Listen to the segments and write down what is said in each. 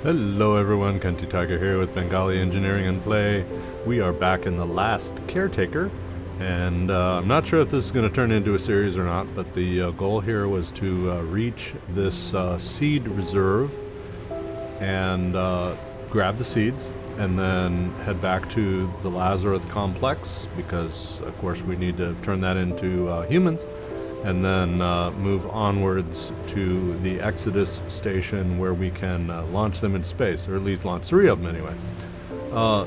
Hello everyone, Kenty Tiger here with Bengali Engineering and Play. We are back in the Last Caretaker, and I'm not sure if this is going to turn into a series or not, but the goal here was to reach this seed reserve and grab the seeds, and then head back to the Lazarus Complex, because of course we need to turn that into humans, and then move onwards to the Exodus station where we can launch them into space, or at least launch 3 of them anyway.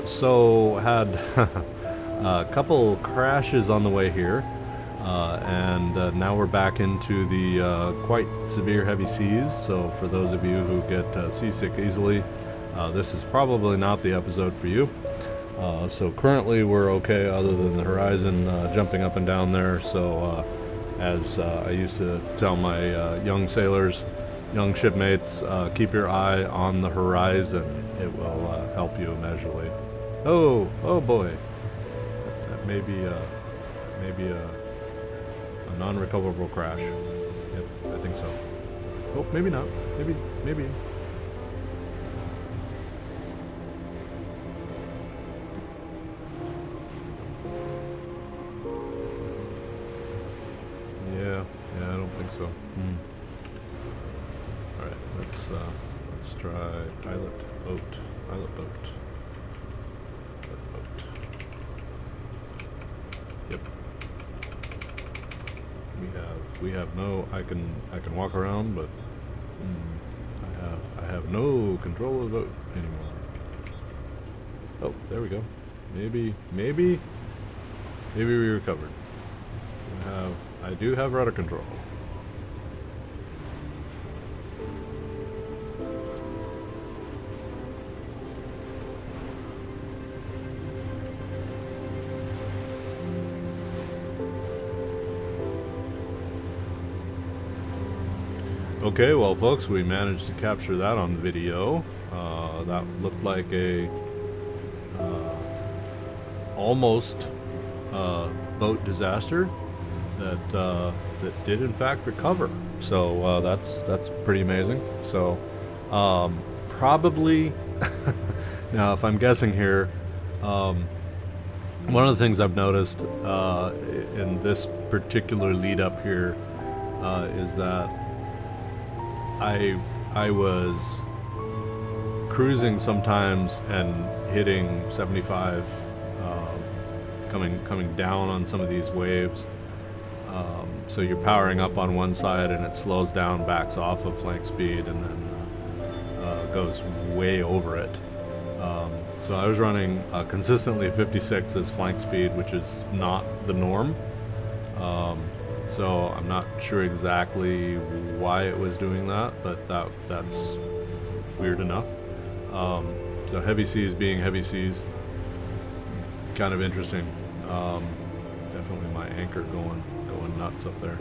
So had a couple crashes on the way here, and now we're back into the quite severe heavy seas. So for those of you who get seasick easily, this is probably not the episode for you. So currently we're okay other than the horizon jumping up and down there. So as I used to tell my young sailors, young shipmates, keep your eye on the horizon. It will help you immeasurably. Oh boy. That may be a non-recoverable crash. Yep, I think so. Oh, maybe not. Maybe. Yeah, I don't think so. Alright, let's try pilot boat. Yep. We have no, I can walk around, but I have no control of the boat anymore. Oh, there we go. Maybe we recovered. I do have rudder control. Okay, well folks, we managed to capture that on video. That looked like a almost boat disaster that did in fact recover. So that's pretty amazing. So probably now, if I'm guessing here, one of the things I've noticed in this particular lead up here is that I was cruising sometimes and hitting 75, coming down on some of these waves. So you're powering up on one side and it slows down, backs off of flank speed, and then goes way over it. So I was running consistently 56 as flank speed, which is not the norm. So I'm not sure exactly why it was doing that, but that's weird enough. So heavy seas being heavy seas, kind of interesting. Definitely my anchor going nuts up there.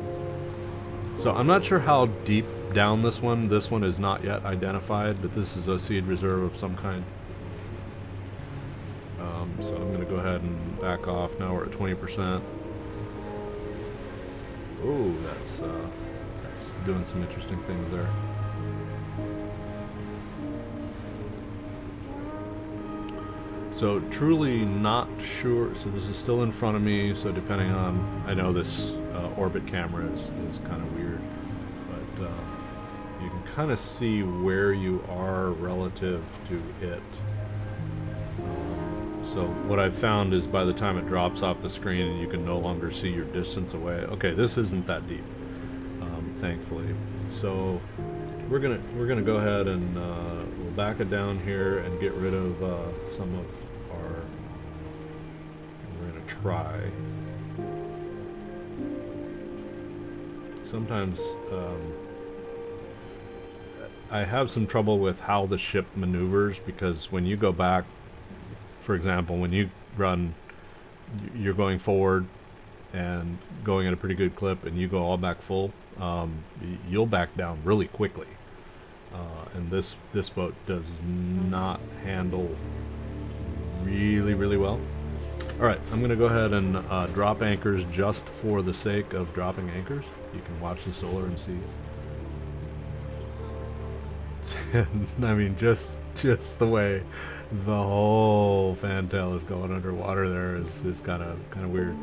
So I'm not sure how deep down this one is not yet identified, but this is a seed reserve of some kind. So I'm going to go ahead and back off. Now we're at 20%. Oh, that's doing some interesting things there. So truly not sure. So this is still in front of me. So depending on, I know this orbit camera is kind of weird, but you can kind of see where you are relative to it. So what I've found is by the time it drops off the screen and you can no longer see your distance away. Okay, this isn't that deep, thankfully. So we're gonna go ahead and we'll back it down here and get rid of some of our. We're gonna try. Sometimes I have some trouble with how the ship maneuvers, because when you go back, for example, when you run, you're going forward and going at a pretty good clip, and you go all back full, you'll back down really quickly. And this boat does not handle really well. All right, I'm going to go ahead and drop anchors just for the sake of dropping anchors. You can watch the solar and see. And I mean, just the way the whole fantail is going underwater there is kind of weird.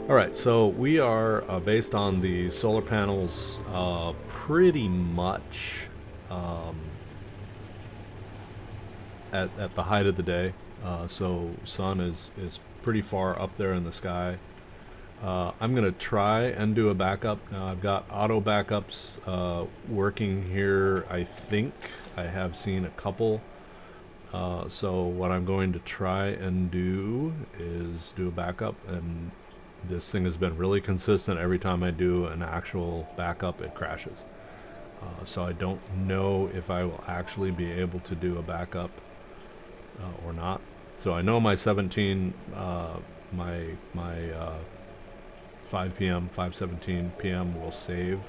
All right, so we are based on the solar panels, pretty much at the height of the day. So sun is pretty far up there in the sky. I'm gonna try and do a backup. Now I've got auto backups working here. I think I have seen a couple. So what I'm going to try and do is do a backup, and this thing has been really consistent. Every time I do an actual backup, it crashes. So I don't know if I will actually be able to do a backup or not. So I know my 17, my 5 p.m., 5:17 p.m. will save.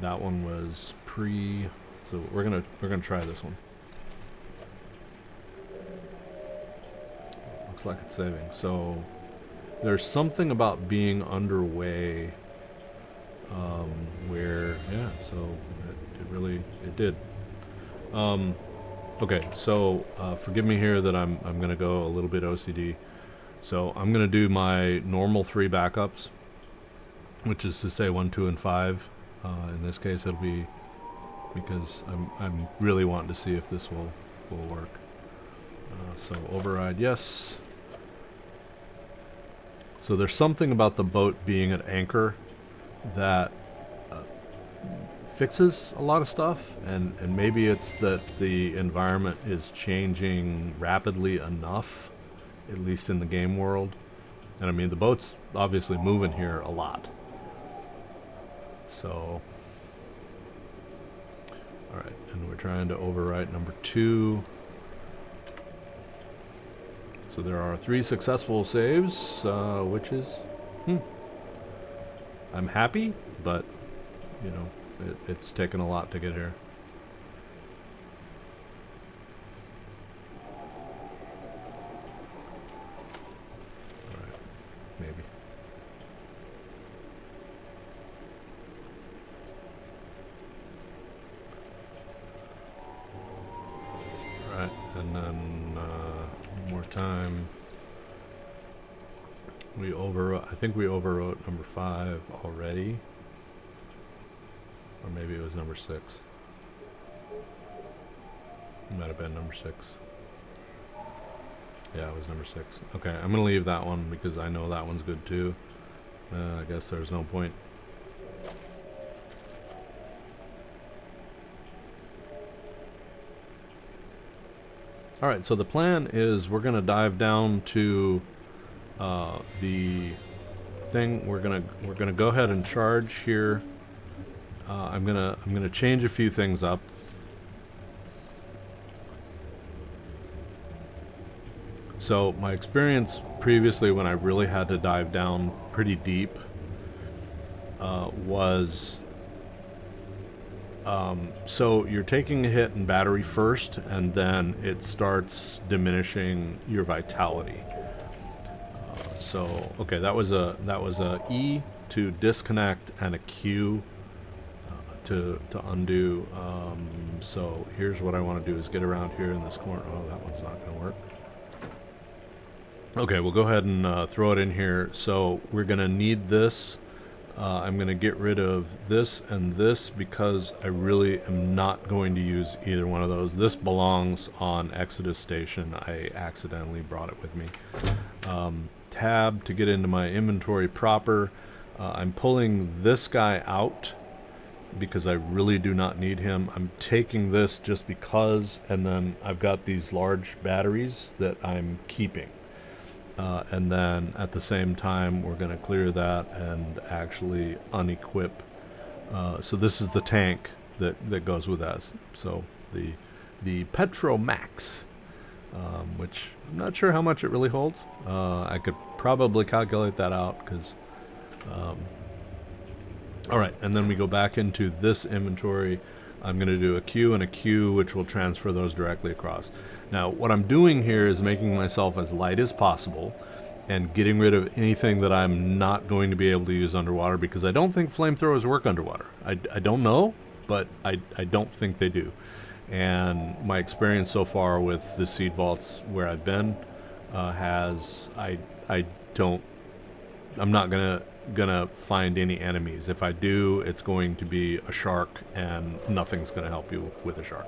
That one was pre, so we're gonna try this one. Looks like it's saving. So there's something about being underway where, yeah, so it did. Okay, so forgive me here that I'm gonna go a little bit OCD. So I'm gonna do my normal 3 backups, which is to say 1, 2, and 5. In this case, it'll be because I'm really wanting to see if this will work. So override, yes. So there's something about the boat being at anchor that fixes a lot of stuff, and maybe it's that the environment is changing rapidly enough, at least in the game world. And I mean, the boat's obviously moving here a lot. So, alright, and we're trying to overwrite number 2. So there are 3 successful saves, which is, I'm happy, but, you know, it's taken a lot to get here. Alright, maybe. Alright, and then one more time. I think we overwrote number 5 already. Or maybe it was number 6. It might have been number 6. Yeah, it was number 6. Okay, I'm going to leave that one because I know that one's good too. I guess there's no point. Alright, so the plan is we're going to dive down to the thing. We're gonna go ahead and charge here. I'm gonna change a few things up. So my experience previously, when I really had to dive down pretty deep, was so you're taking a hit in battery first, and then it starts diminishing your vitality. So okay, that was a E to disconnect and a Q to undo. So here's what I want to do is get around here in this corner. Oh, that one's not going to work. Okay, we'll go ahead and throw it in here. So we're going to need this. I'm going to get rid of this and this because I really am not going to use either one of those. This belongs on Exodus Station. I accidentally brought it with me. Tab to get into my inventory proper. I'm pulling this guy out because I really do not need him. I'm taking this just because, and then I've got these large batteries that I'm keeping. And then at the same time, we're going to clear that and actually unequip. So this is the tank that goes with that. So the Petro Max, which I'm not sure how much it really holds. I could probably calculate that out because... Alright, and then we go back into this inventory. I'm going to do a Q and a Q, which will transfer those directly across. Now, what I'm doing here is making myself as light as possible, and getting rid of anything that I'm not going to be able to use underwater, because I don't think flamethrowers work underwater. I don't know, but I don't think they do. And my experience so far with the seed vaults where I've been I'm not gonna find any enemies. If I do, it's going to be a shark, and nothing's gonna help you with a shark.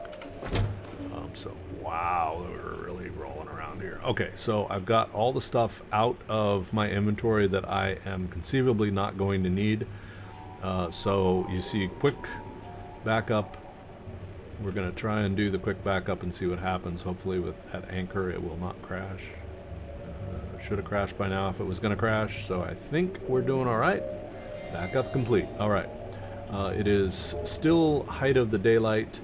So wow, we're really rolling around here. Okay, so I've got all the stuff out of my inventory that I am conceivably not going to need. So you see quick backup. We're gonna try and do the quick backup and see what happens. Hopefully with at anchor it will not crash. Should have crashed by now if it was gonna crash, so I think we're doing all right. Backup complete. All right. It is still height of the daylight.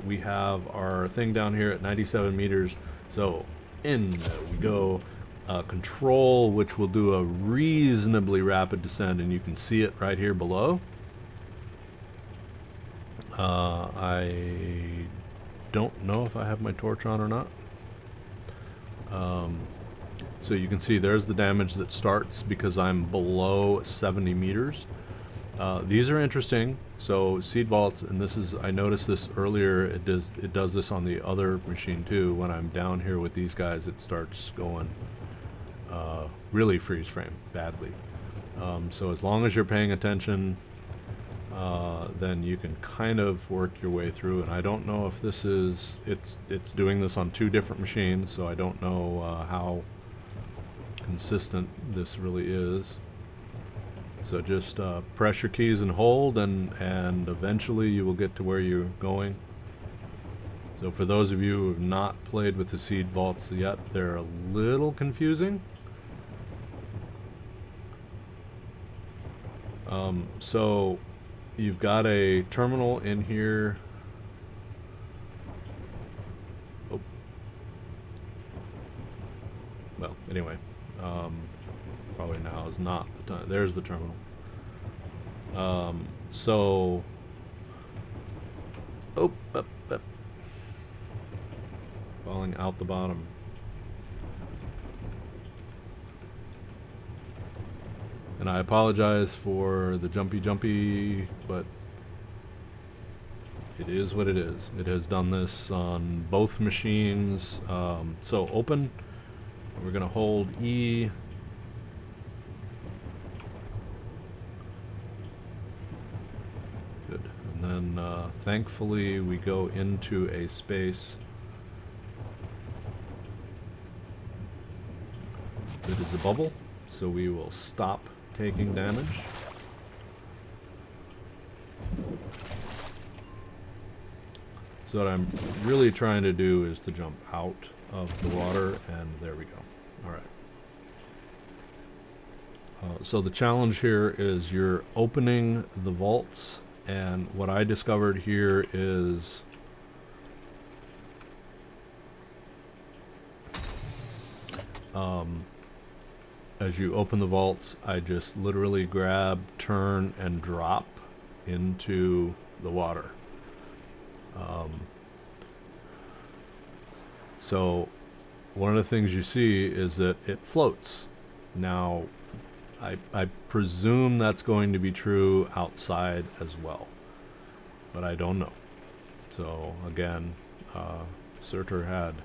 We have our thing down here at 97 meters. So in we go. Control, which will do a reasonably rapid descent, and you can see it right here below. I don't know if I have my torch on or not. So you can see there's the damage that starts because I'm below 70 meters. These are interesting. So seed vaults, and this is, I noticed this earlier, it does this on the other machine too. When I'm down here with these guys, it starts going really freeze frame badly. So as long as you're paying attention, then you can kind of work your way through. And I don't know if this is, it's doing this on two different machines, so I don't know how consistent this really is. So just press your keys and hold, and eventually you will get to where you're going. So for those of you who have not played with the seed vaults yet, they're a little confusing. So you've got a terminal in here. Oh. Well, anyway, probably now is not the time. There's the terminal. So, oh, up. Falling out the bottom. And I apologize for the jumpy, but it is what it is. It has done this on both machines. So open, we're gonna hold E. Good, and then thankfully we go into a space that is a bubble, so we will stop taking damage. So what I'm really trying to do is to jump out of the water, and there we go. All right. So the challenge here is you're opening the vaults, and what I discovered here is as you open the vaults, I just literally grab, turn, and drop into the water. So one of the things you see is that it floats. Now, I presume that's going to be true outside as well, but I don't know. So again, Surtur had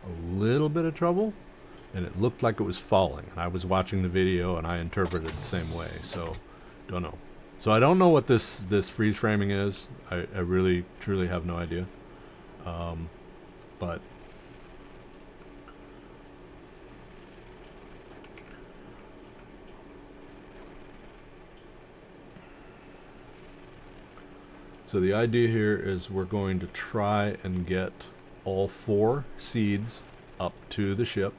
a little bit of trouble, and it looked like it was falling. And I was watching the video, and I interpreted it the same way. So, don't know. So I don't know what this freeze framing is. I really, truly have no idea. But so the idea here is we're going to try and get all 4 seeds up to the ship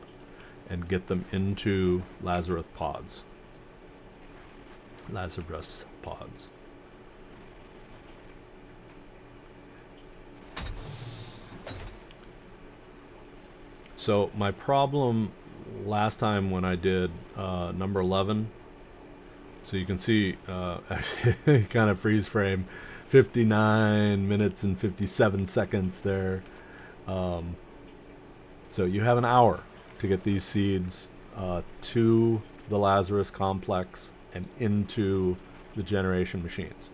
and get them into Lazarus pods. Lazarus pods. So my problem last time when I did number 11, so you can see kind of freeze frame, 59 minutes and 57 seconds there. So you have an hour to get these seeds to the Lazarus Complex and into the generation machines.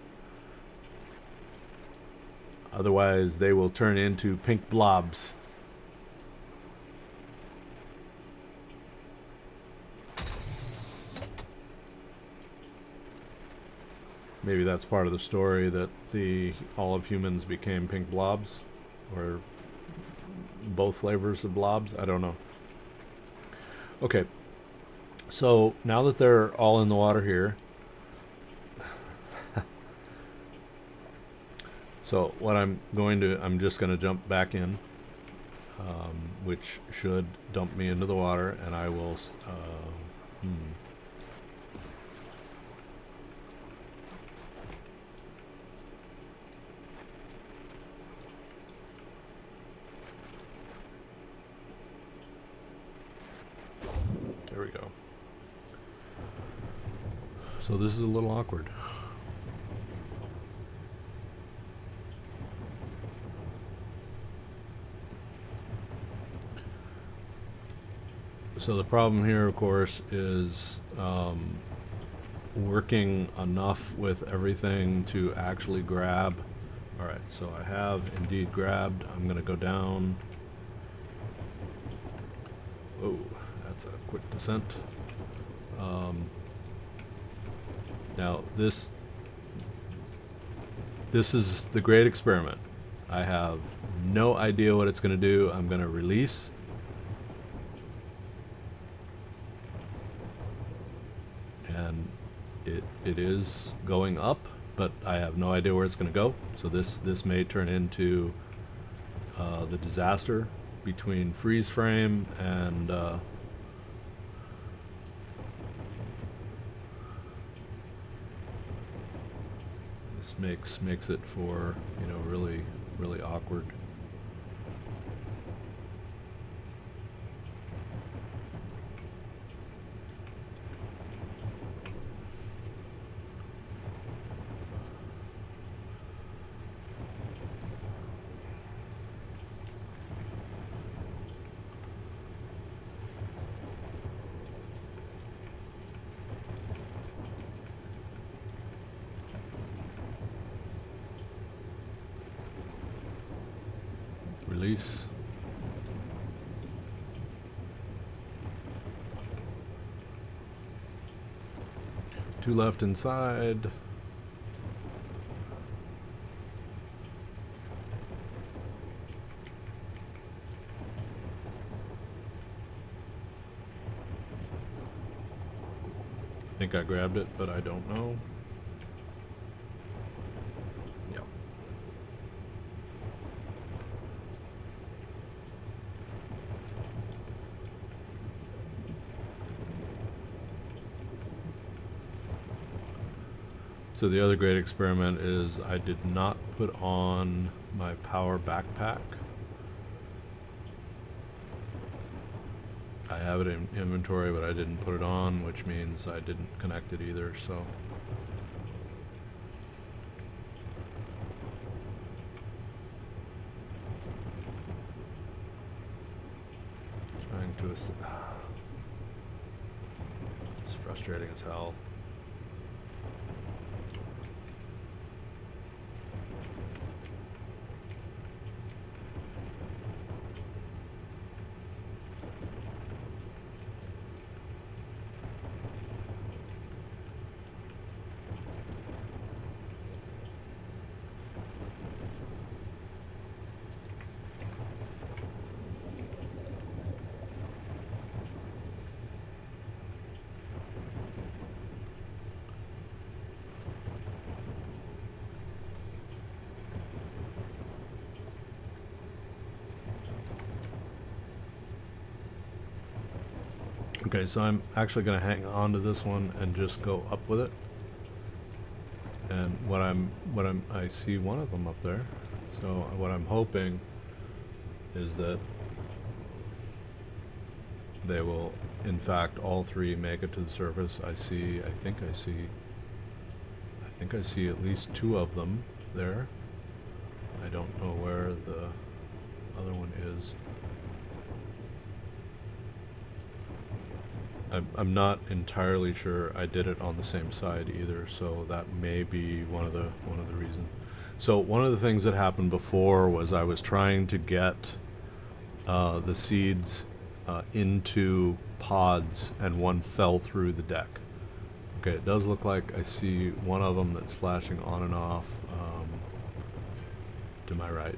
Otherwise, they will turn into pink blobs. Maybe that's part of the story, that all of humans became pink blobs, or both flavors of blobs. I don't know. Okay, so now that they're all in the water here, so what I'm just going to jump back in, which should dump me into the water, and I will, there we go. So this is a little awkward. So the problem here, of course, is working enough with everything to actually grab. All right, so I have indeed grabbed. I'm going to go down. Oh, that's a quick descent. Now this is the great experiment. I have no idea what it's going to do. I'm going to release. And it is going up, but I have no idea where it's going to go. So this may turn into the disaster between freeze frame and this makes it for, you know, really awkward. Release. Two left inside. I think I grabbed it, but I don't know. Yep. So the other great experiment is I did not put on my power backpack. I have it in inventory, but I didn't put it on, which means I didn't connect it either, so. Trying to, it's frustrating as hell. Okay, so I'm actually going to hang on to this one and just go up with it. And I see one of them up there. So what I'm hoping is that they will, in fact, all three make it to the surface. I think I see at least two of them there. I don't know where the other one is. I'm not entirely sure I did it on the same side either, so that may be one of the reasons. So one of the things that happened before was I was trying to get the seeds into pods, and one fell through the deck. Okay, it does look like I see one of them that's flashing on and off to my right.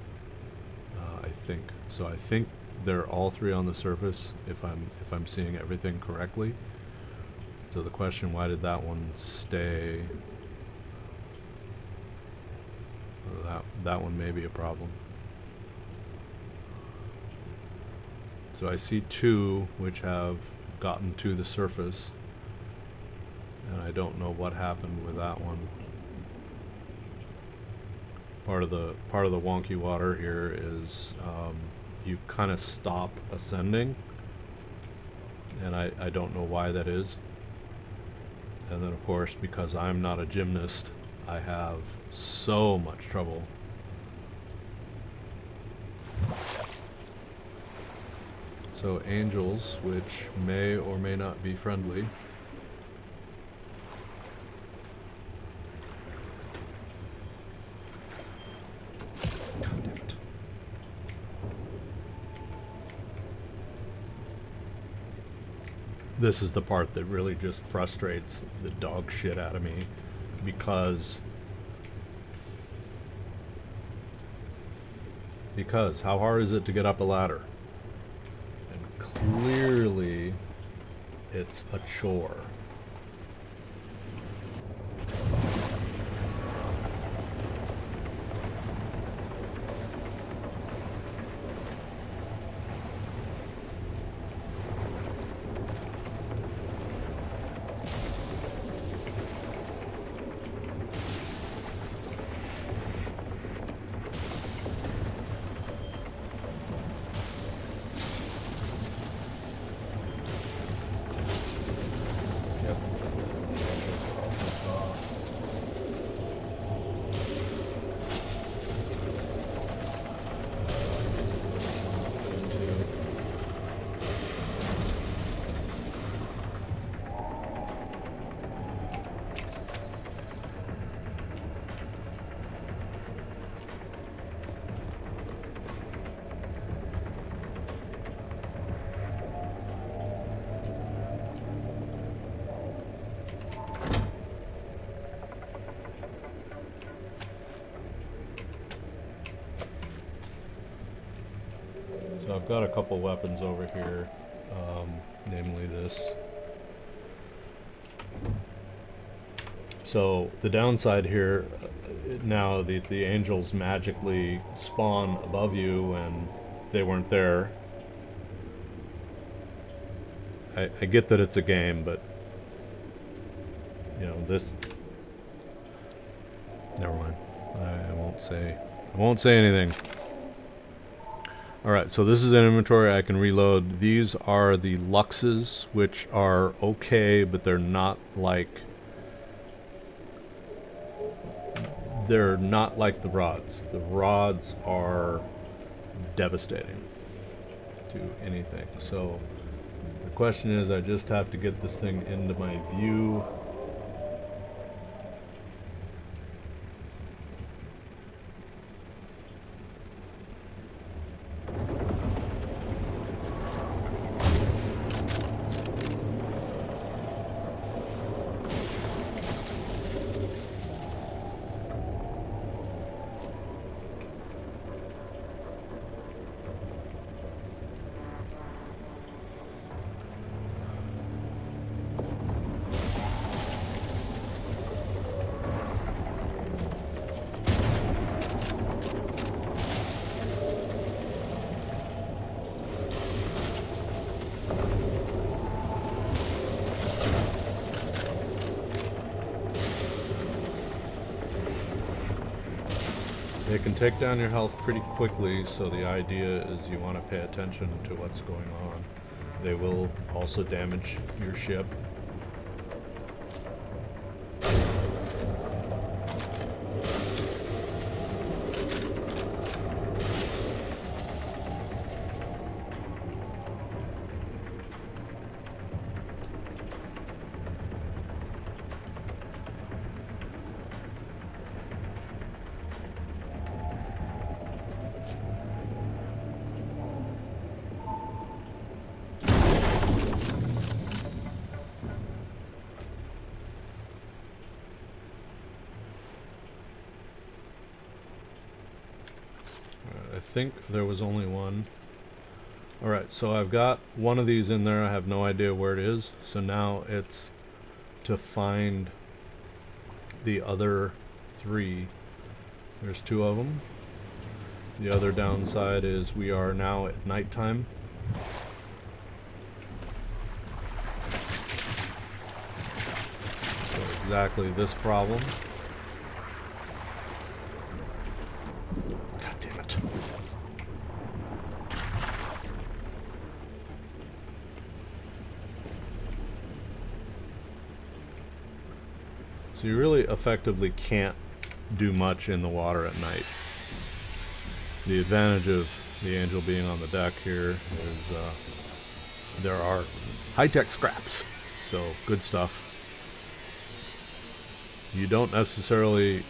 I think so. I think they're all three on the surface, if I'm seeing everything correctly. So the question, why did that one stay? That one may be a problem. So I see two which have gotten to the surface, and I don't know what happened with that one. Part of the wonky water here is you kind of stop ascending, and I don't know why that is. And then of course, because I'm not a gymnast, I have so much trouble. So angels, which may or may not be friendly. God damn it. This is the part that really just frustrates the dog shit out of me, because how hard is it to get up a ladder? And clearly it's a chore. So I've got a couple weapons over here, namely this. So the downside here, now the angels magically spawn above you and they weren't there. I get that it's a game, but you know, this, never mind. I won't say anything. Alright, so this is an inventory I can reload. These are the Luxes, which are okay, but they're not like the rods. The rods are devastating to anything. So the question is, I just have to get this thing into my view. They can take down your health pretty quickly, so the idea is you want to pay attention to what's going on. They will also damage your ship. I think there was only one. Alright, so I've got one of these in there. I have no idea where it is. So now it's to find the other 3. There's 2 of them. The other downside is we are now at nighttime. So exactly this problem. God damn it. So you really effectively can't do much in the water at night. The advantage of the Angel being on the deck here is there are high-tech scraps, so good stuff. You don't necessarily,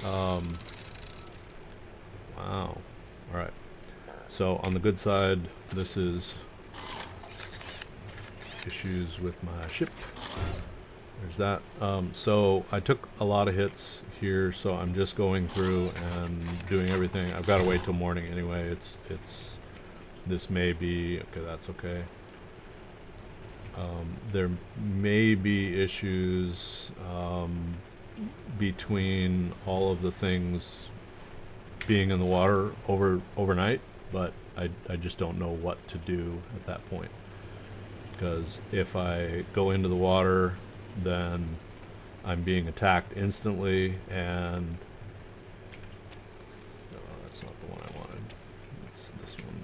wow, alright. So on the good side, this is issues with my ship. There's that. So I took a lot of hits here, so I'm just going through and doing everything. I've got to wait till morning anyway. This may be, okay, that's okay. There may be issues between all of the things being in the water overnight, but I just don't know what to do at that point. Because if I go into the water, then I'm being attacked instantly, and no, that's not the one I wanted. It's this one.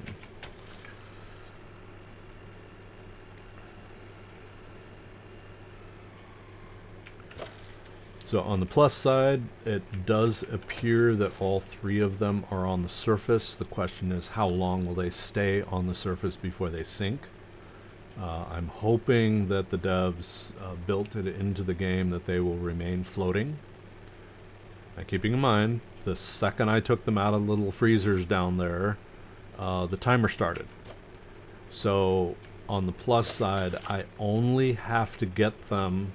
So on the plus side, it does appear that all 3 of them are on the surface. The question is, how long will they stay on the surface before they sink? I'm hoping that the devs built it into the game that they will remain floating. Now, keeping in mind, the second I took them out of the little freezers down there, the timer started. So on the plus side, I only have to get them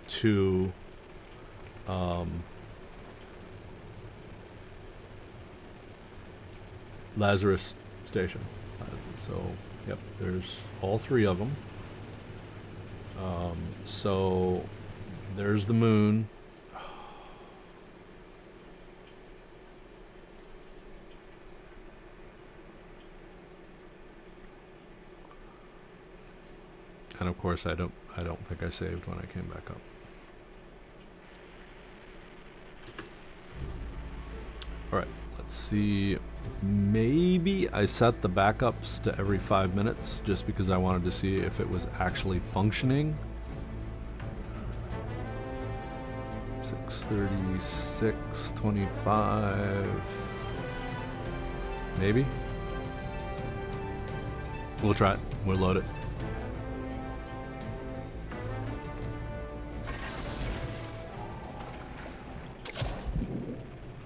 to Lazarus Station. So yep, there's all 3 of them. So there's the moon. And of course I don't think I saved when I came back up. Alright, let's see. Maybe I set the backups to every 5 minutes just because I wanted to see if it was actually functioning. 6:36, 25. Maybe. We'll try it. We'll load it.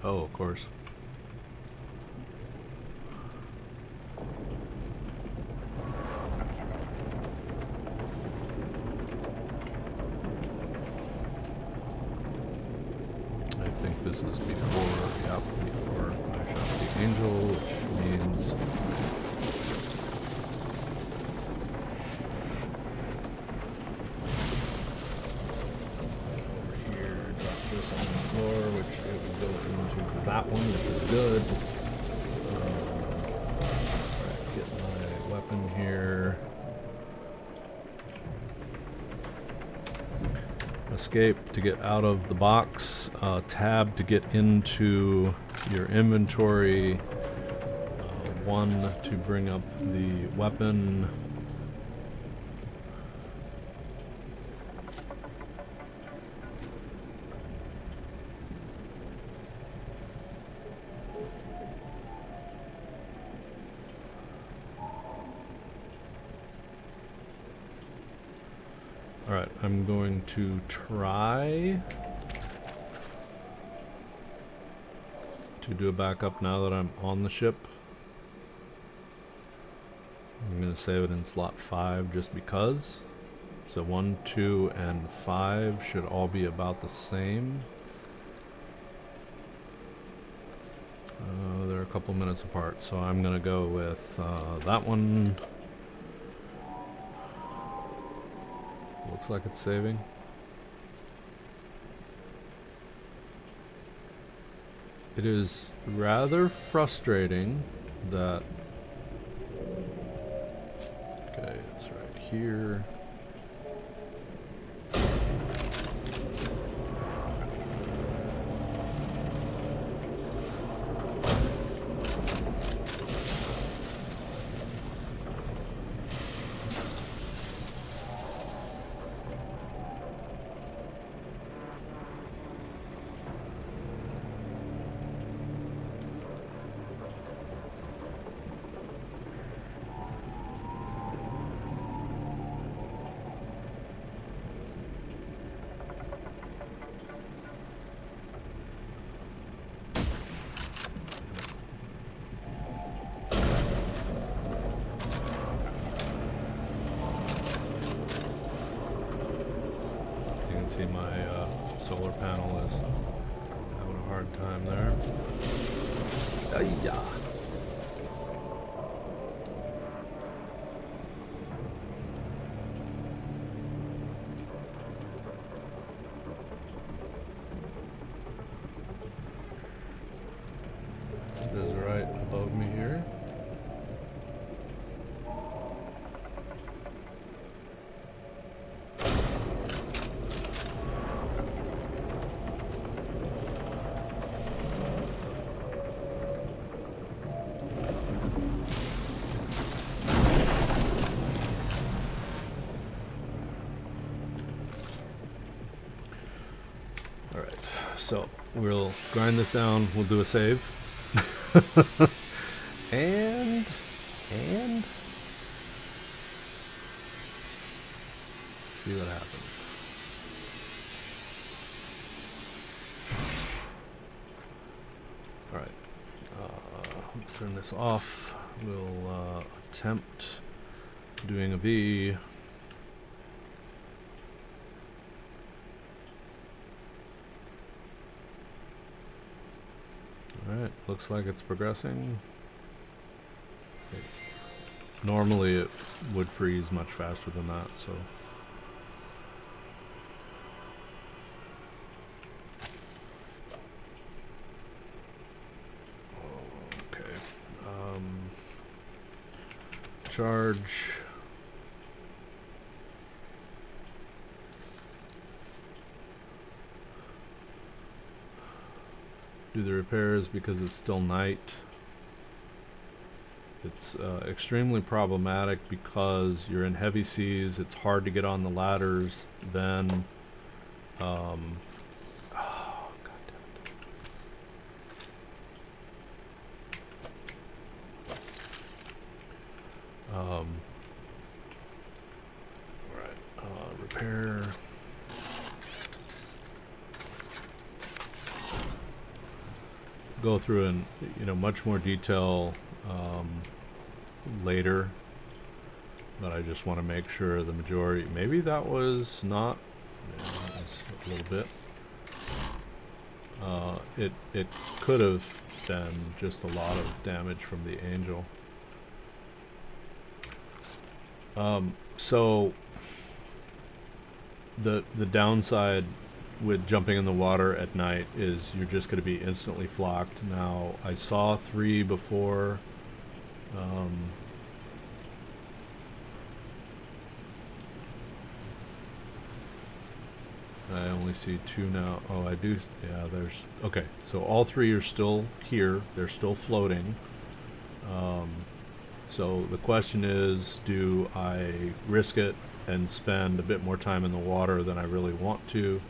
Oh, of course. I think this is before I shot the Angel, which means over here, drop this on the floor, which it will go into that one, which is good. Alright, get my weapon here. Escape to get out of the box, tab to get into your inventory, 1 to bring up the weapon, Alright, I'm going to try to do a backup now that I'm on the ship. I'm going to save it in slot 5 just because. So 1, 2, and 5 should all be about the same. They're a couple minutes apart, so I'm gonna go with that one. Looks like it's saving. It is rather frustrating that... Okay, it's right here. See, my solar panel is having a hard time there. Ay-ya. It is right above me here. So we'll grind this down, we'll do a save. and see what happens. Alright, turn this off. We'll attempt doing a V. Alright, looks like it's progressing. Okay. Normally it would freeze much faster than that, so... Okay. Charge... Do the repairs because it's still night. It's extremely problematic because you're in heavy seas, it's hard to get on the ladders, then oh, God damn it. Alright, repair. Go through in much more detail later, but I just want to make sure the majority, maybe that was not, a little bit, it could have been just a lot of damage from the angel. So the downside with jumping in the water at night is you're just going to be instantly flocked. Now, I saw 3 before. I only see 2 now. Oh, I do. Yeah, there's... Okay, so all 3 are still here. They're still floating. So the question is, do I risk it and spend a bit more time in the water than I really want to?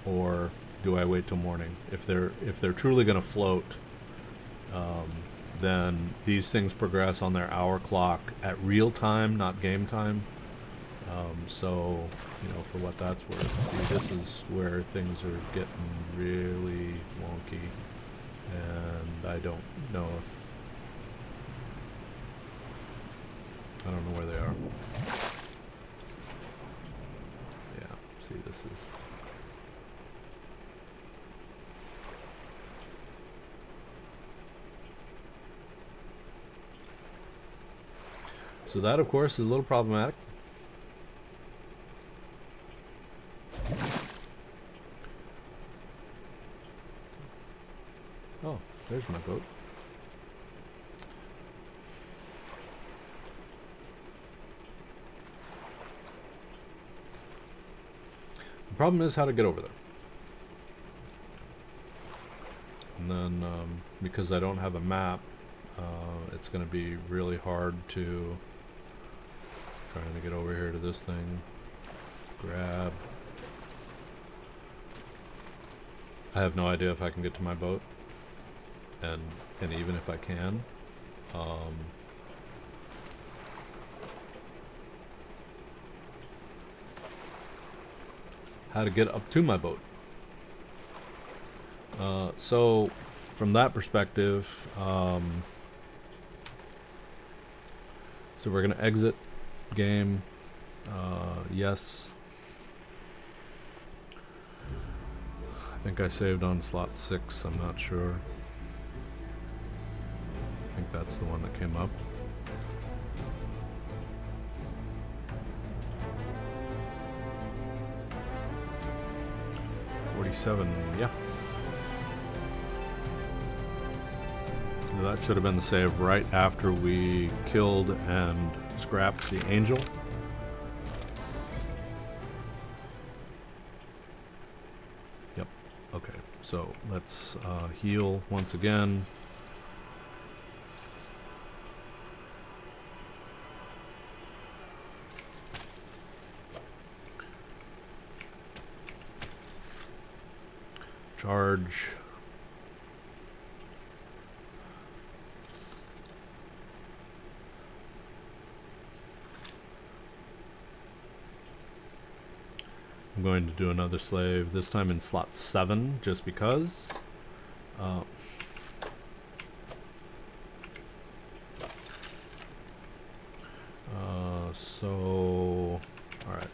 Or do I wait till morning? If they're truly going to float, then these things progress on their hour clock at real time, not game time. So, for what that's worth. See, this is where things are getting really wonky, and I don't know where they are. Yeah, see, this is... So that, of course, is a little problematic. Oh, there's my boat. The problem is how to get over there. And then, because I don't have a map, it's going to be really hard to trying to get over here to this thing. Grab. I have no idea if I can get to my boat, and even if I can, how to get up to my boat. So from that perspective, so we're gonna exit game. Yes. I think I saved on slot 6, I'm not sure. I think that's the one that came up. $47, yeah. That should have been the save right after we killed and scrapped the angel. Yep, okay, so let's heal once again. Charge. I'm going to do another slave, this time in slot 7, just because. So, alright,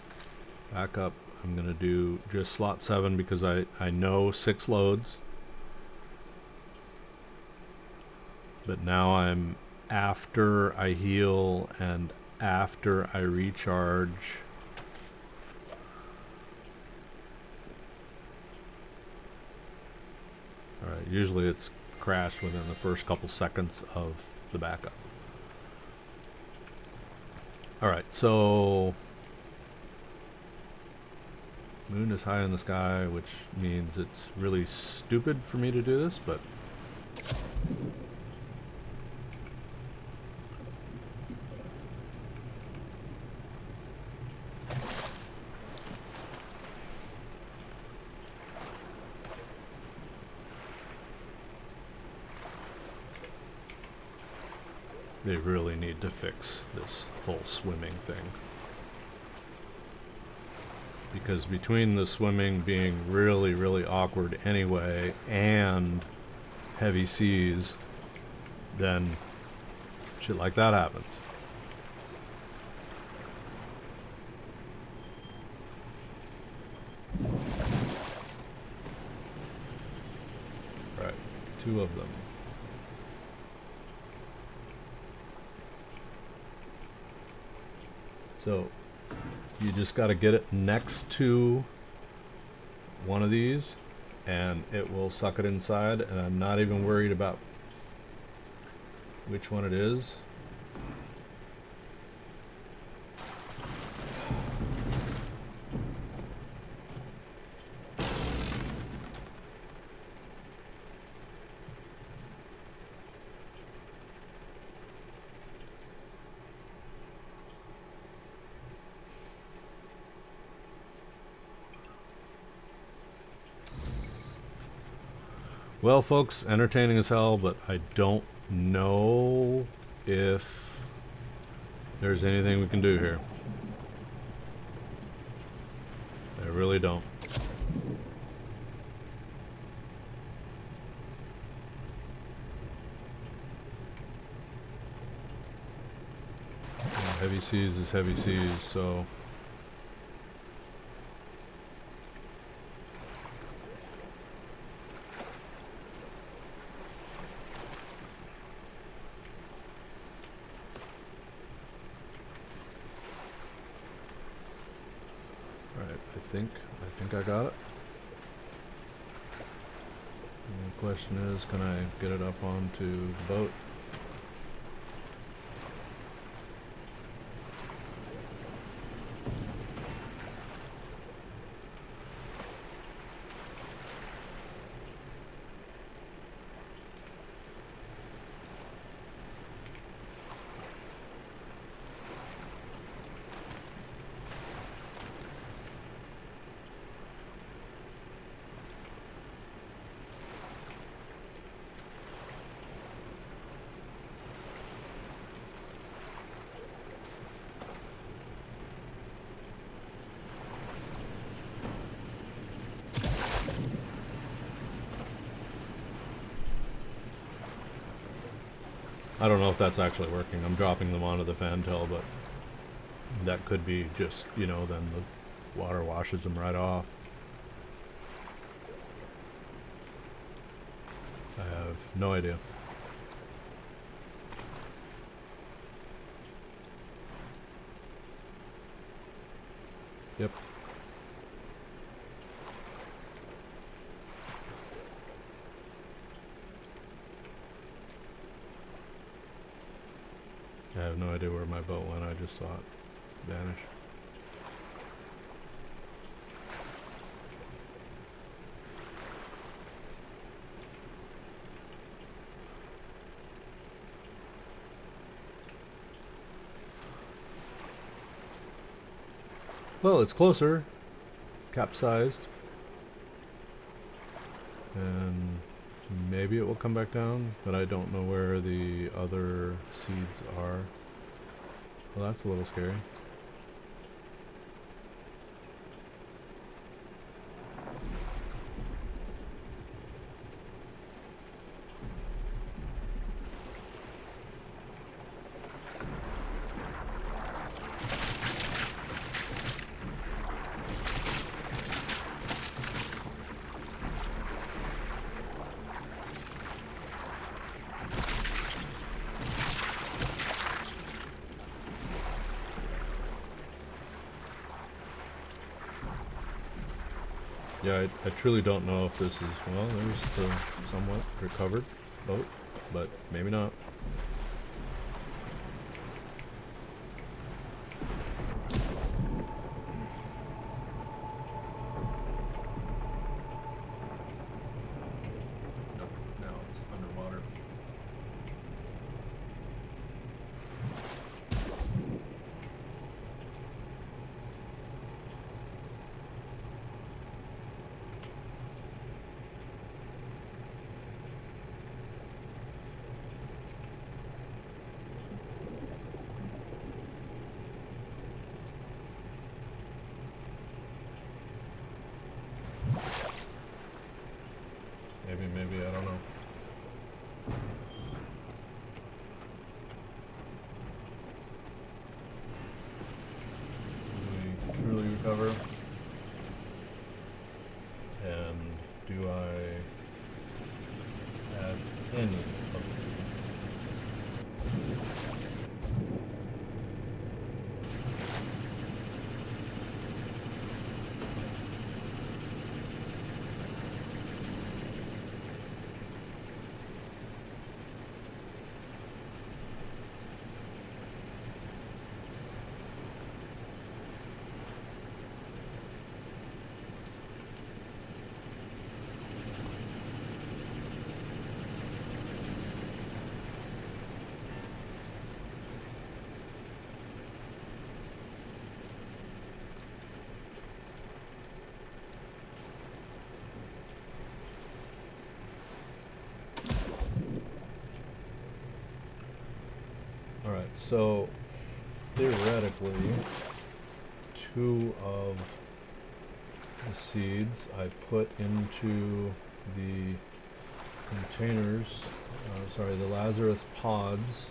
back up. I'm going to do just slot 7 because I know 6 loads. But now I'm after I heal and after I recharge. Alright, usually it's crashed within the first couple seconds of the backup. Alright, so moon is high in the sky, which means it's really stupid for me to do this, but they really need to fix this whole swimming thing. Because between the swimming being really, really awkward anyway and heavy seas, then shit like that happens. Right, 2 of them. So you just got to get it next to one of these and it will suck it inside, and I'm not even worried about which one it is. Well, folks, entertaining as hell, but I don't know if there's anything we can do here. I really don't. Heavy seas is heavy seas, so think I got it. And the question is, can I get it up onto the boat? I don't know if that's actually working. I'm dropping them onto the fantail, but that could be just, you know, then the water washes them right off. I have no idea. Yep. I have no idea where my boat went. I just saw it vanish. Well, it's closer. Capsized. And maybe it will come back down, but I don't know where the other seeds are. Well, that's a little scary. Yeah, I truly don't know if this is, well, there's the somewhat recovered boat, but maybe not. Nope, now it's underwater. Maybe, I don't know. Do we truly recover? And do I have any of the seeds? Alright, so theoretically, 2 of the seeds I put into the containers, sorry, the Lazarus pods.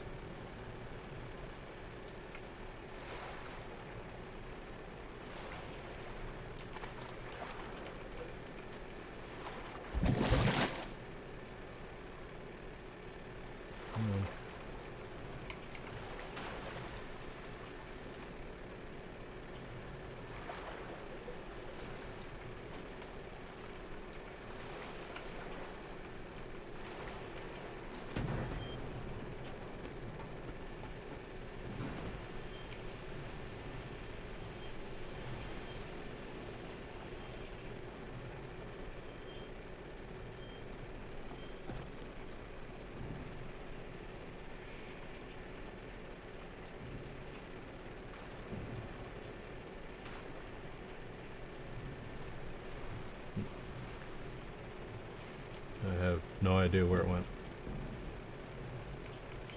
have no idea where it went.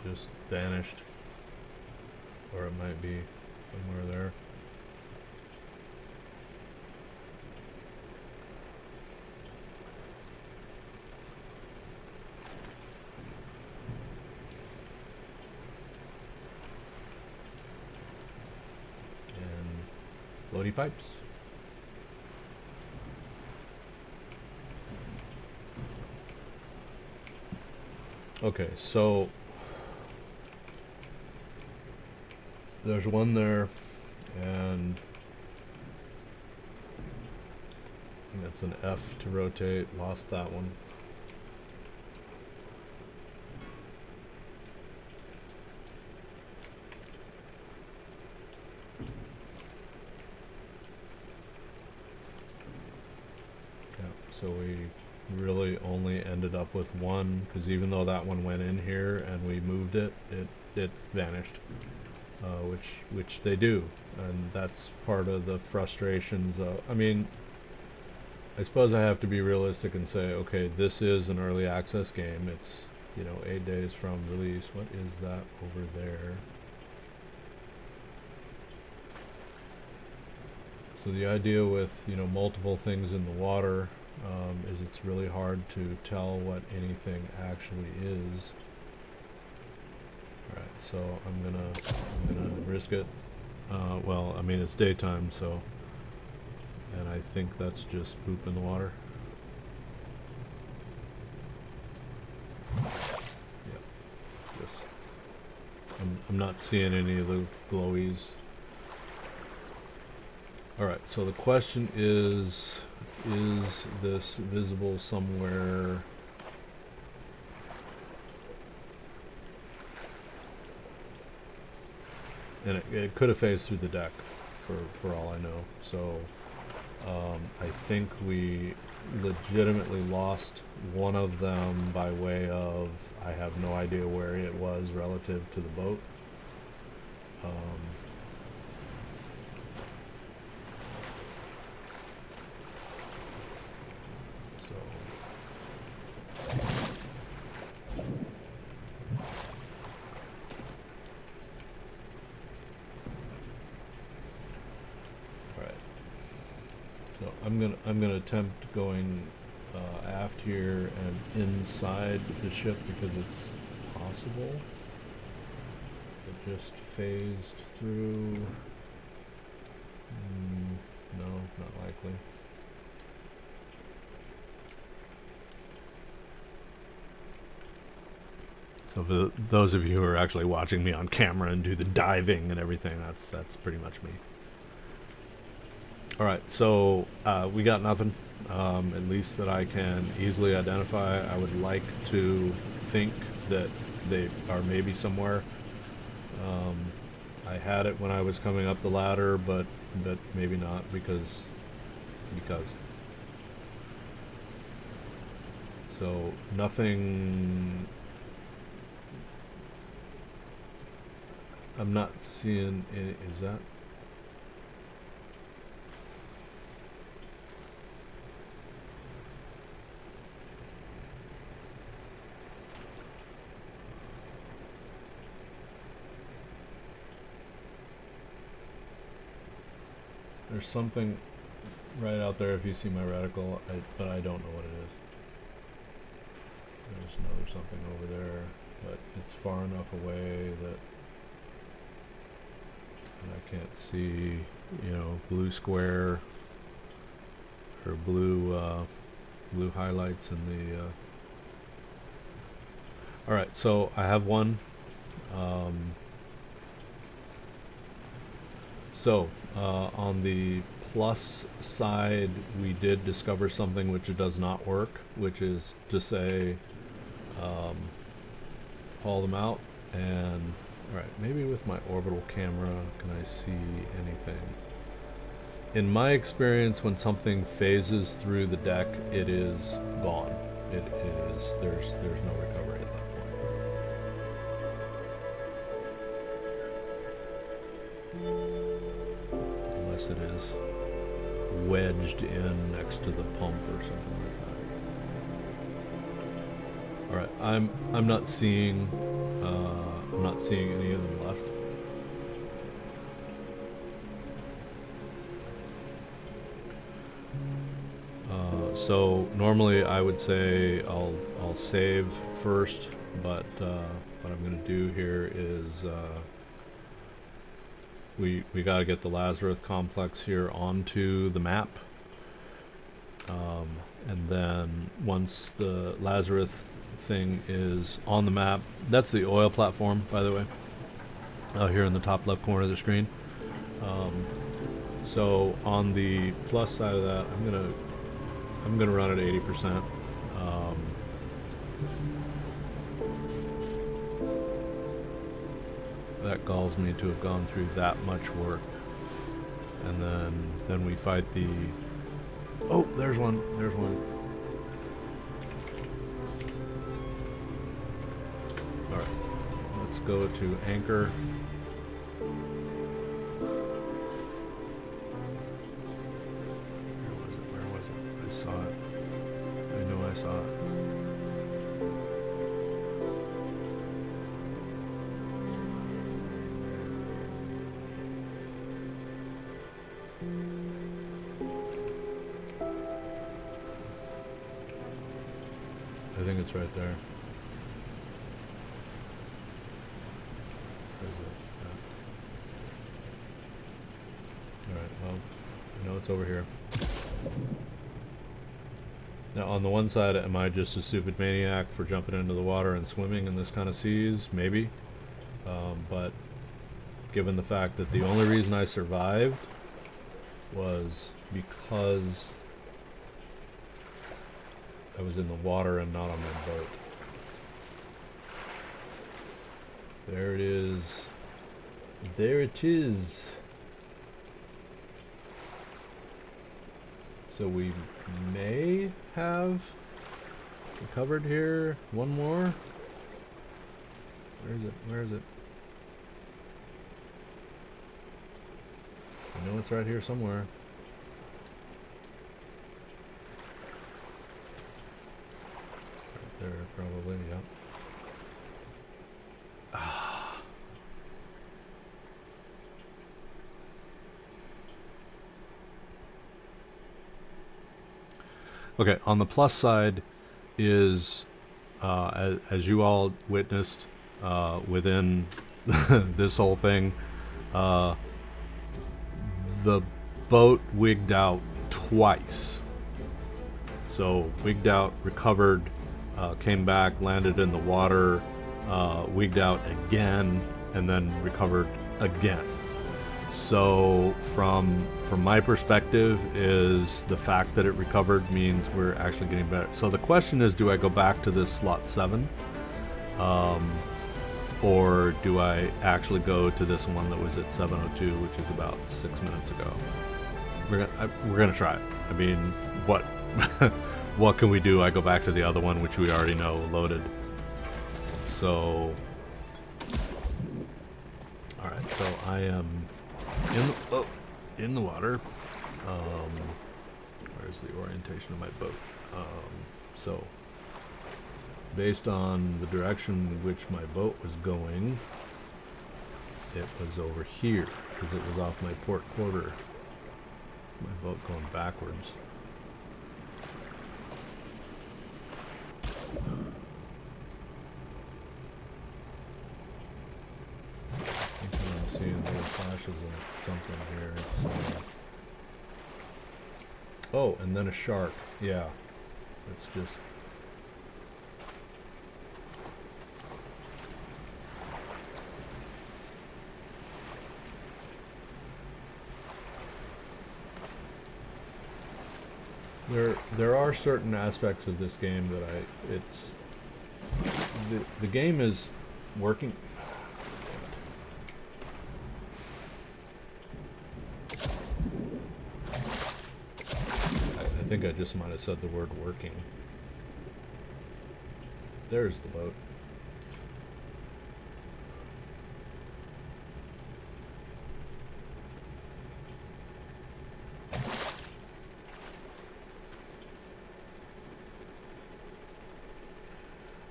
Just vanished. Or it might be somewhere there. And floaty pipes. Okay, so there's one there, and that's an F to rotate. Lost that one. Yeah, so we really only ended up with one, because even though that one went in here and we moved it, it vanished. Which they do, and that's part of the frustrations. I mean, I suppose I have to be realistic and say, okay, this is an early access game. It's, you know, 8 days from release. What is that over there? So the idea with, you know, multiple things in the water is it's really hard to tell what anything actually is. Alright, so I'm gonna risk it. Well, I mean, it's daytime, so, and I think that's just poop in the water. Yep, just, I'm not seeing any of the glowies. Alright, so the question is this visible somewhere? And it could have phased through the deck, for all I know. So I think we legitimately lost one of them by way of, I have no idea where it was relative to the boat. I'm gonna attempt going aft here and inside the ship because it's possible. It just phased through. No, not likely. So for those of you who are actually watching me on camera and do the diving and everything, that's pretty much me. Alright, so we got nothing, at least that I can easily identify. I would like to think that they are maybe somewhere. I had it when I was coming up the ladder, but maybe not because. So nothing. I'm not seeing any. Is that? There's something right out there if you see my reticle, but I don't know what it is. There's another something over there, but it's far enough away that I can't see, you know, blue square or blue highlights in the. All right, so I have one. On the plus side, we did discover something which it does not work, which is to say, haul them out, and alright, maybe with my orbital camera, can I see anything? In my experience, when something phases through the deck, it is gone. It is, there's no recovery at that point. Unless it is wedged in next to the pump or something like All right, I'm not seeing any of them left. So normally I would say I'll save first, but what I'm going to do here is we got to get the Lazarus Complex here onto the map, and then once the Lazarus thing is on the map, that's the oil platform, by the way, here in the top left corner of the screen. So on the plus side of that, I'm gonna run at 80%. That galls me to have gone through that much work, and then we fight the. Oh, there's one. There's one. All right, let's go to anchor. I saw it. I think it's right there. Where is it? Yeah. Alright, well, I know it's over here. Now, on the one side, am I just a stupid maniac for jumping into the water and swimming in this kind of seas? Maybe. But given the fact that the only reason I survived was because I was in the water and not on my boat. There it is. There it is. So we may have recovered here. One more. Where is it? Where is it? I know it's right here somewhere. Right there, probably, yep. Ah. Okay, on the plus side is, as you all witnessed within this whole thing, the boat wigged out twice. So wigged out, recovered, came back, landed in the water, wigged out again, and then recovered again. So from my perspective, is the fact that it recovered means we're actually getting better. So the question is, do I go back to this slot 7? Or do I actually go to this one that was at 7:02, which is about 6 minutes ago? We're gonna try it. I mean, what what can we do? I go back to the other one, which we already know loaded. So, all right. So I am in the water. Where's the orientation of my boat? So, based on the direction in which my boat was going, it was over here because it was off my port quarter. My boat going backwards. I think I'm seeing little flashes of something here. So. Oh, and then a shark. Yeah, it's just. There are certain aspects of this game that the game is working. I think I just might have said the word working. There's the boat.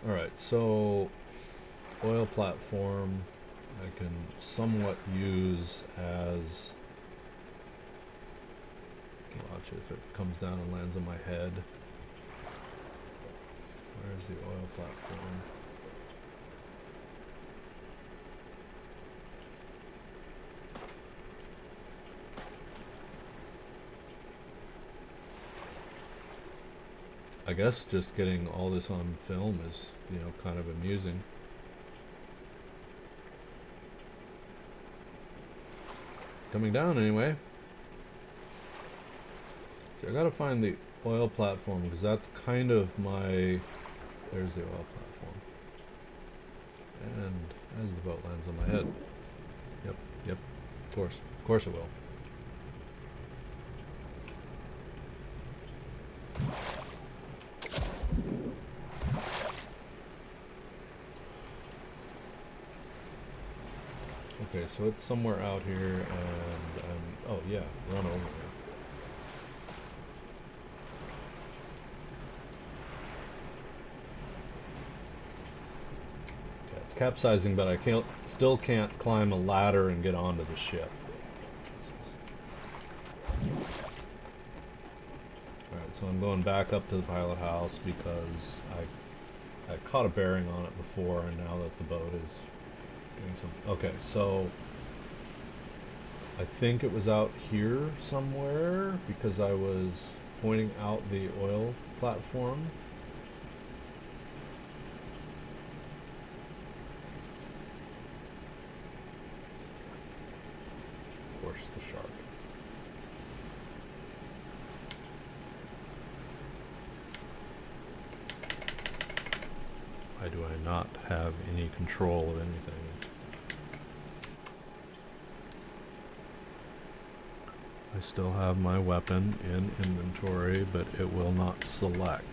Alright, so oil platform I can somewhat use as, watch it if it comes down and lands on my head. Where's the oil platform? I guess just getting all this on film is, you know, kind of amusing. Coming down anyway. So I gotta find the oil platform because that's kind of my... There's the oil platform. And as the boat lands on my head. Yep, of course it will. Okay, so it's somewhere out here, and oh yeah, run over here. Okay, it's capsizing, but I still can't climb a ladder and get onto the ship. Alright, so I'm going back up to the pilot house because I caught a bearing on it before, and now that the boat is doing something. Okay, so I think it was out here somewhere because I was pointing out the oil platform. Of course, the shark. Why do I not have any control of anything? I still have my weapon in inventory, but it will not select.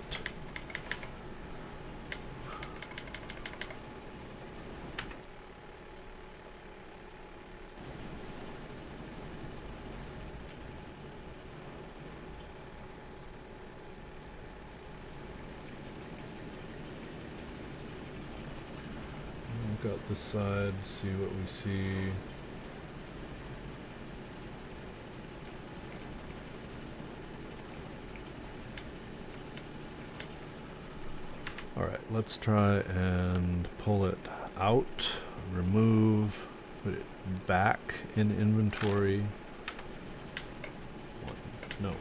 Look out the side, see what we see. Alright, let's try and pull it out, remove, put it back in inventory. No.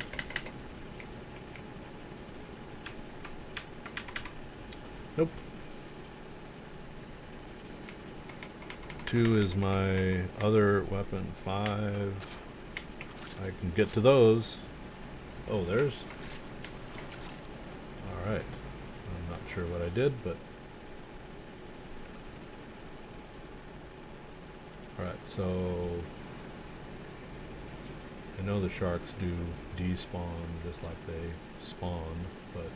Nope. 2 is my other weapon. 5. I can get to those. Oh, there's... Alright. I'm not sure what I did, but... Alright, so... I know the sharks do despawn just like they spawn, but...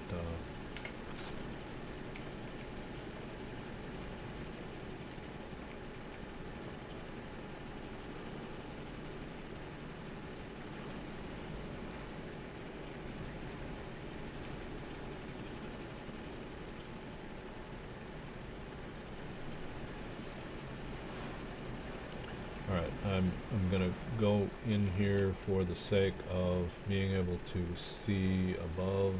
Alright, I'm gonna go in here for the sake of being able to see above.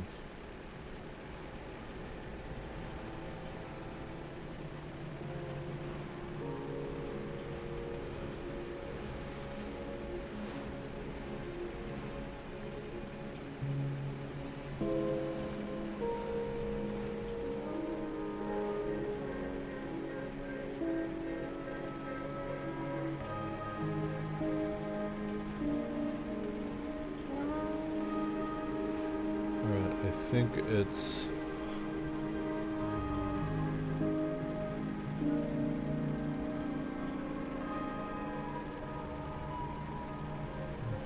I think it's...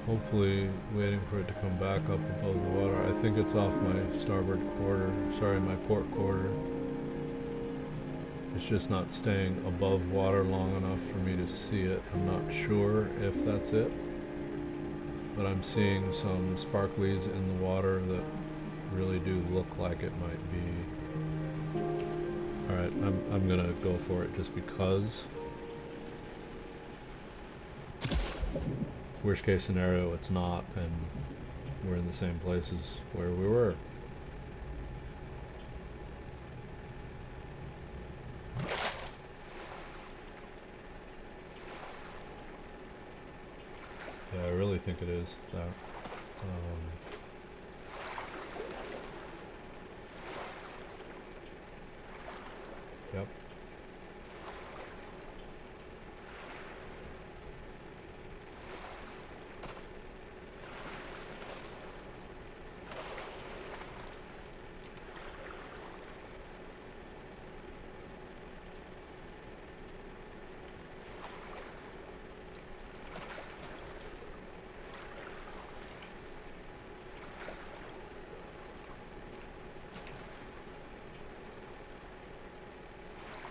hopefully waiting for it to come back up above the water. I think it's off my starboard quarter, sorry, my port quarter. It's just not staying above water long enough for me to see it. I'm not sure if that's it, but I'm seeing some sparklies in the water that really do look like it might be. Alright, I'm gonna go for it just because. Worst case scenario, it's not, and we're in the same place as where we were. Yeah, I really think it is that. Yep.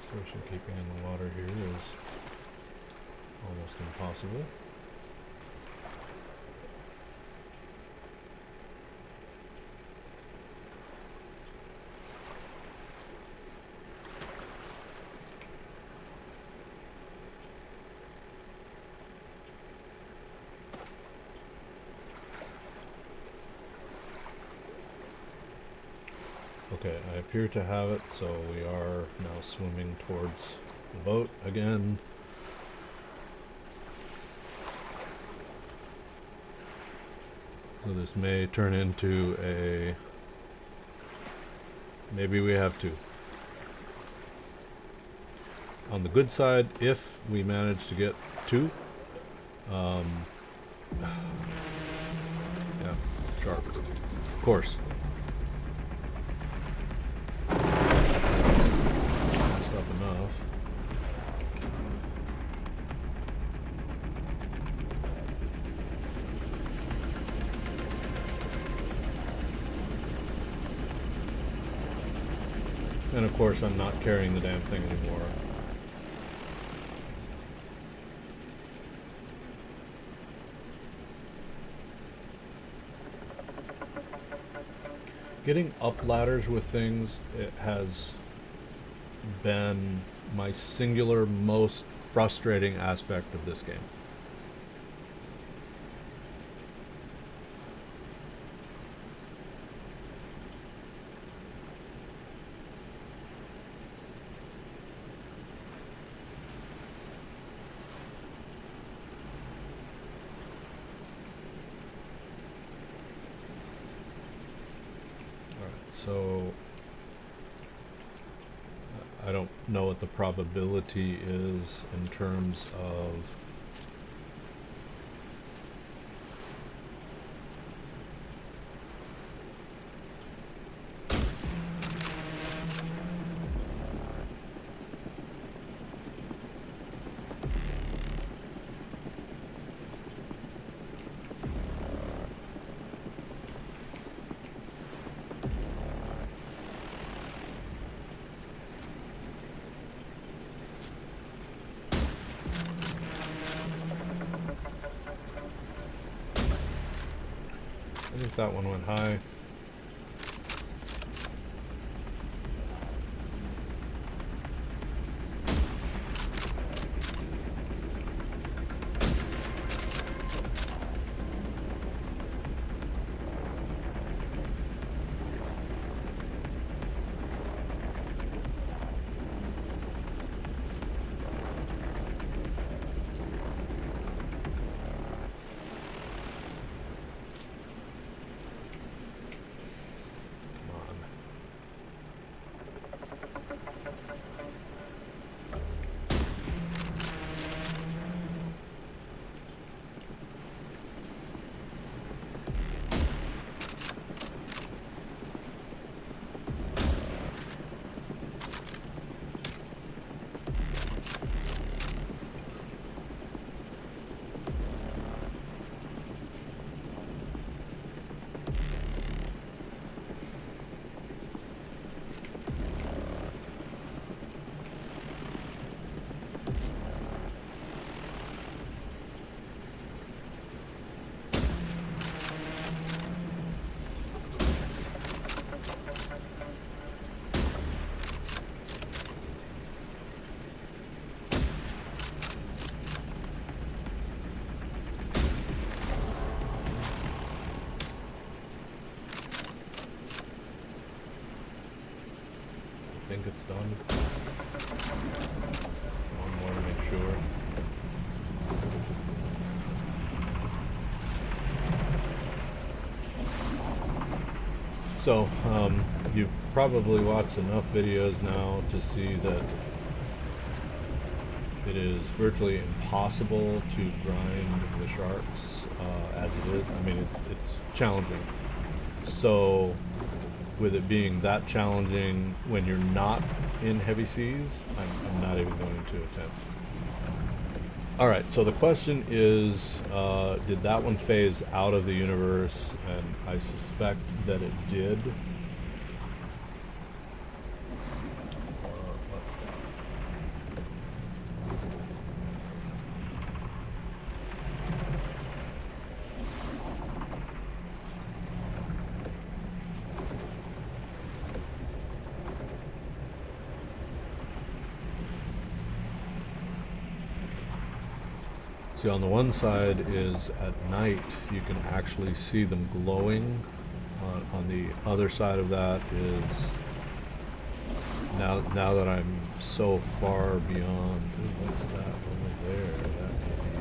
Especially keeping in the water here is almost impossible. Okay, I appear to have it, so we are now swimming towards the boat again. So this may turn into a... maybe we have to. On the good side, if we manage to get two, yeah, shark, of course. Enough. And of course I'm not carrying the damn thing anymore. Getting up ladders with things, it has been my singular most frustrating aspect of this game. Alright, so I don't know what the probability is in terms of I think that one went high. think it's done. One more to make sure. So, you've probably watched enough videos now to see that it is virtually impossible to grind the sharks as it is. I mean, it's challenging. So, with it being that challenging when you're not in heavy seas, I'm not even going to attempt. Alright, so the question is, did that one phase out of the universe? And I suspect that it did. See, on the one side is at night you can actually see them glowing. On the other side of that is now that I'm so far beyond. Ooh, what's that over there? That could be.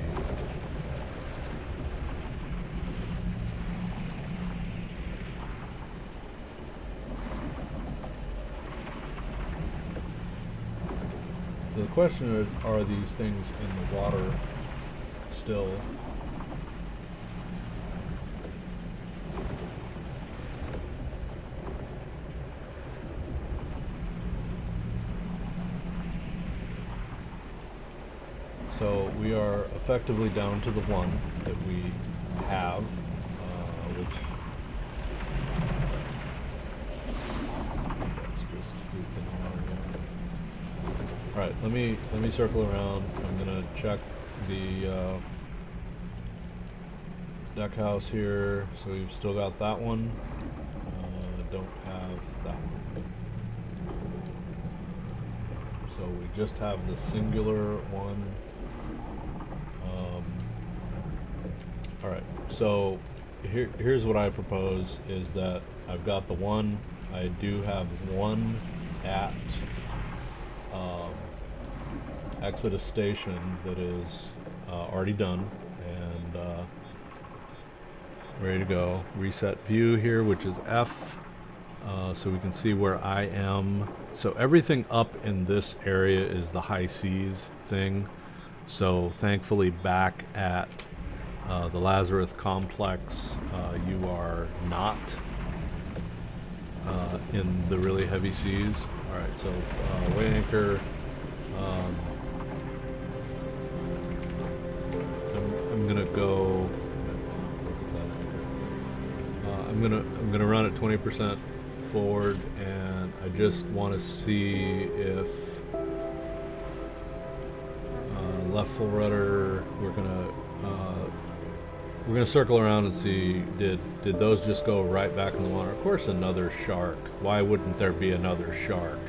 So the question is, are these things in the water still? So we are effectively down to the one that we have, which that's just looping around. All right, let me circle around. I'm gonna check the deck house here. So we've still got that one. Don't have that one. So we just have the singular one. All right, so here's what I propose is that I've got the one. I do have one at Exodus Station that is already done and ready to go. Reset view here, which is F, so we can see where I am. So everything up in this area is the high seas thing. So thankfully back at the Lazarus Complex, you are not in the really heavy seas. Alright, so weigh anchor. I'm gonna go. I'm gonna run at 20% forward, and I just want to see if left full rudder. We're gonna circle around and see did those just go right back in the water? Of course, another shark. Why wouldn't there be another shark?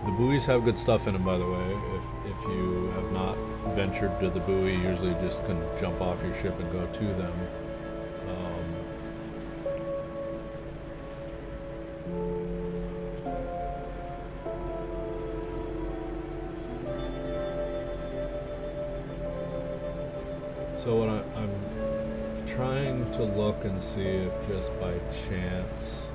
The buoys have good stuff in them, by the way. If you have not ventured to the buoy, you usually just can jump off your ship and go to them. So what I'm trying to look and see if just by chance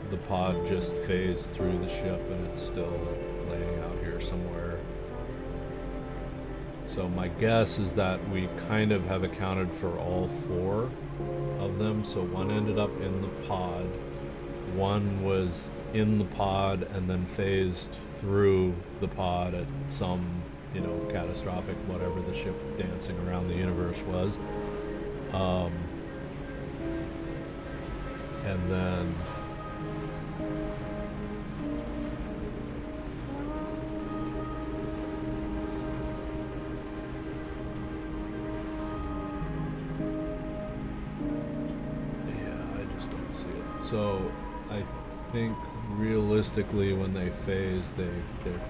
the pod just phased through the ship and it's still laying out here somewhere. So my guess is that we kind of have accounted for all four of them. So one ended up in the pod, one was in the pod and then phased through the pod at some, catastrophic whatever the ship dancing around the universe was. And then so I think realistically, when they phase, they're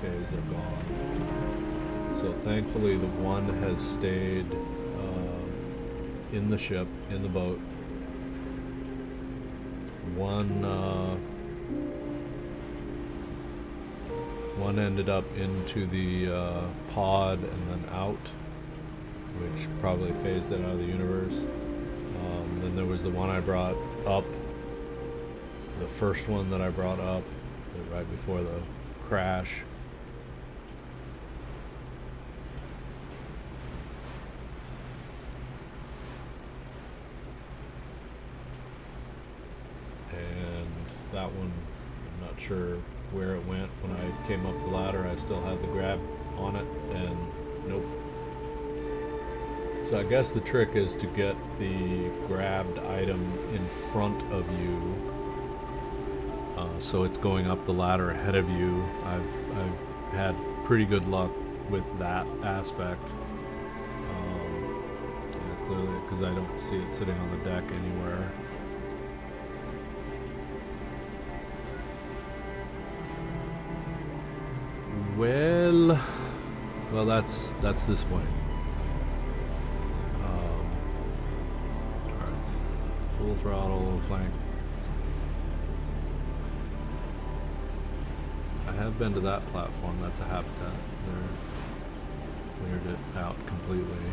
phased, they're gone. So thankfully, the one has stayed in the ship, in the boat. One ended up into the pod and then out, which probably phased it out of the universe. Then there was the one I brought up, the first one that I brought up right before the crash. And that one, I'm not sure where it went. When I came up the ladder, I still had the grab on it, and nope. So I guess the trick is to get the grabbed item in front of you, so it's going up the ladder ahead of you. I've had pretty good luck with that aspect, yeah, clearly, because I don't see it sitting on the deck anywhere. Well, that's this way. Alright. Full throttle, flank. I have been to that platform. That's a habitat. They're cleared it out completely.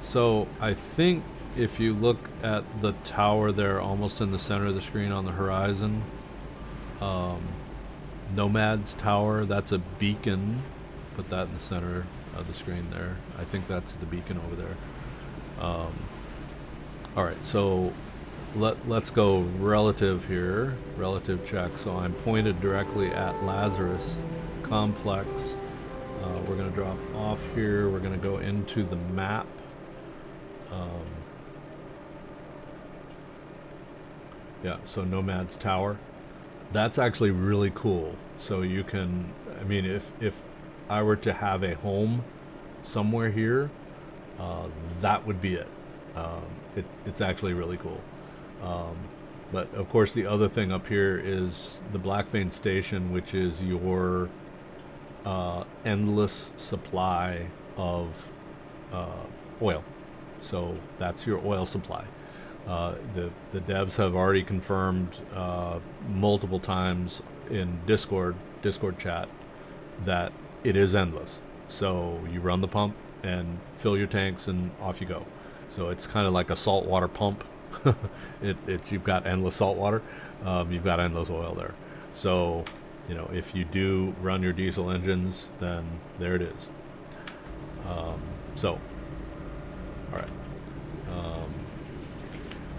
So I think if you look at the tower there, almost in the center of the screen on the horizon, Nomad's Tower, that's a beacon. Put that in the center of the screen there. I think that's the beacon over there. Alright, so let's go relative here. Relative check. So I'm pointed directly at Lazarus Complex. We're going to drop off here. We're going to go into the map. Yeah, so Nomad's Tower. That's actually really cool. So you can, I mean, if I were to have a home somewhere here, that would be it. It's actually really cool. But of course the other thing up here is the Blackvein Station, which is your endless supply of oil. So that's your oil supply. The devs have already confirmed multiple times in Discord chat that it is endless. So you run the pump and fill your tanks and off you go. So it's kind of like a saltwater pump. You've got endless salt water. You've got endless oil there. So, you know, if you do run your diesel engines, then there it is. So, all right. All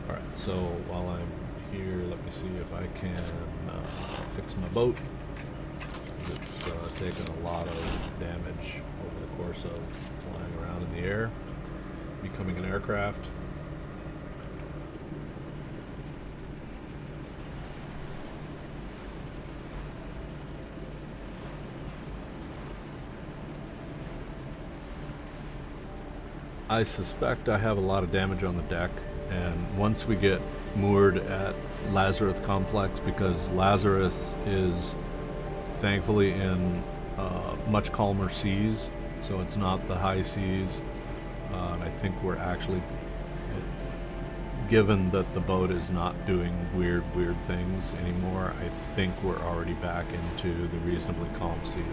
right. So while I'm here, let me see if I can fix my boat. It's taken a lot of damage over the course of flying around in the air, becoming an aircraft. I suspect I have a lot of damage on the deck, and once we get moored at Lazarus Complex, because Lazarus is thankfully in much calmer seas, so it's not the high seas, and I think we're actually, given that the boat is not doing weird things anymore, I think we're already back into the reasonably calm seas.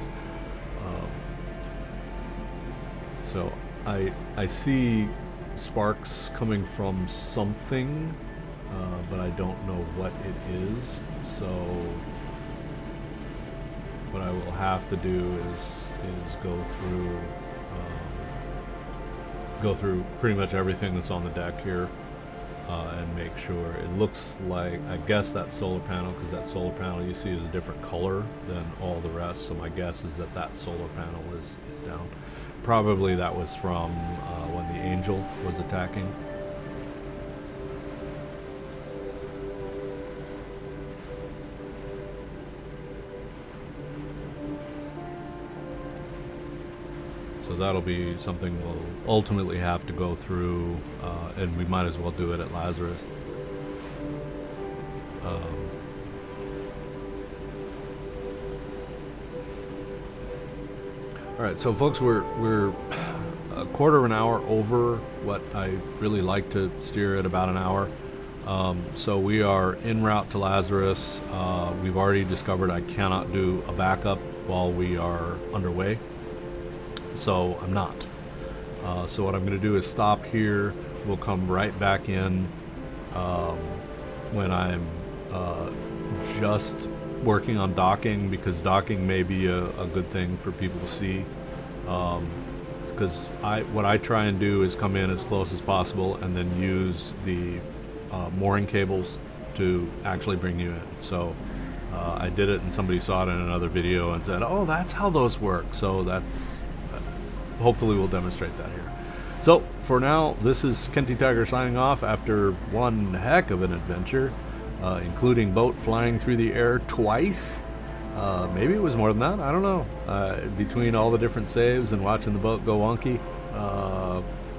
So I see sparks coming from something, but I don't know what it is. So what I will have to do is go through pretty much everything that's on the deck here, and make sure. It looks like, I guess, that solar panel, because that solar panel you see is a different color than all the rest, so my guess is that solar panel is down. Probably that was from when the Angel was attacking. So that'll be something we'll ultimately have to go through, and we might as well do it at Lazarus. All right, so folks, we're a quarter of an hour over what I really like to steer at about an hour. So we are en route to Lazarus. We've already discovered I cannot do a backup while we are underway, so I'm not. So what I'm going to do is stop here. We'll come right back in when I'm just working on docking, because docking may be a good thing for people to see. Because what I try and do is come in as close as possible and then use the mooring cables to actually bring you in. So I did it and somebody saw it in another video and said, oh, that's how those work. So that's hopefully we'll demonstrate that here. So for now, this is Kenty Tiger signing off after one heck of an adventure, including boat flying through the air twice. Maybe it was more than that, I don't know. Between all the different saves and watching the boat go wonky,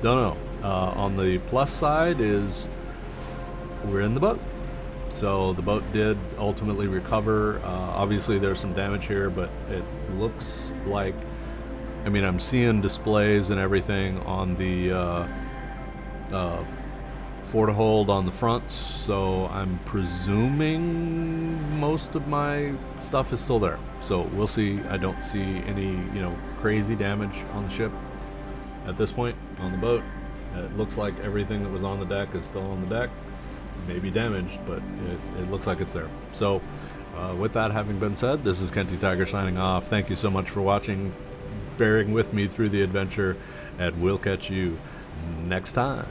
don't know. On the plus side is we're in the boat. So the boat did ultimately recover. Obviously there's some damage here, but it looks like, I mean, I'm seeing displays and everything on the Fort-a-hold on the front, so I'm presuming most of my stuff is still there. So we'll see. I don't see any, crazy damage on the ship at this point on the boat. It looks like everything that was on the deck is still on the deck. It may be damaged, but it looks like it's there. So with that having been said, this is Kenty Tiger signing off. Thank you so much for watching, bearing with me through the adventure, and we'll catch you next time.